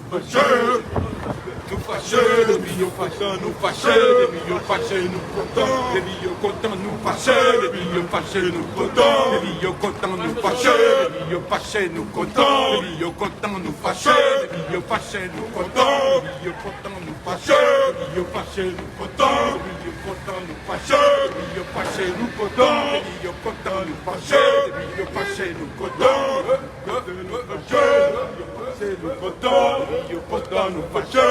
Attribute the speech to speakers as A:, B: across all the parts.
A: nous fâcheux, les millions fâcheux, nous fâcheux, les millions fâcheux, nous contents, les millions contents, nous fâcheux, les millions fâcheux, nous contents, les millions contents, nous fâcheux, les millions fâcheux, nous contents, les millions contents, nous fâcheux, les millions fâcheux, nous contents, les millions contents, nous fâcheux, les millions fâcheux, nous contents, les millions contents, nous fâcheux, les millions fâcheux, nous contents, les millions contents, nous fâcheux, les millions fâcheux, nous contents, c'est nous contents, nous contents, nous fâcheux,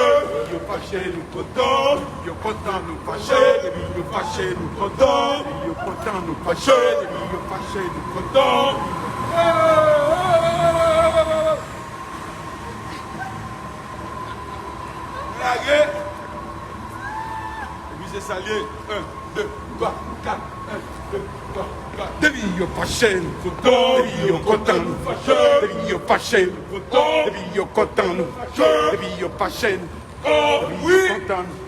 A: nous fâchés, nous contents, nous contents, nous fâchés, nous fâchés, nous contents, nous contents, nous fâchés, nous fâchés, nous contents. Regardez. Et puis c'est salier. 1, 2, 3, 4, 1, 2, 3, 4. Des millions fâchés, nous contents, des millions contents, nous fâchés, des millions fâchés, nous contents, des millions contents, nous fâchés, des millions fâchés, nous contents, nous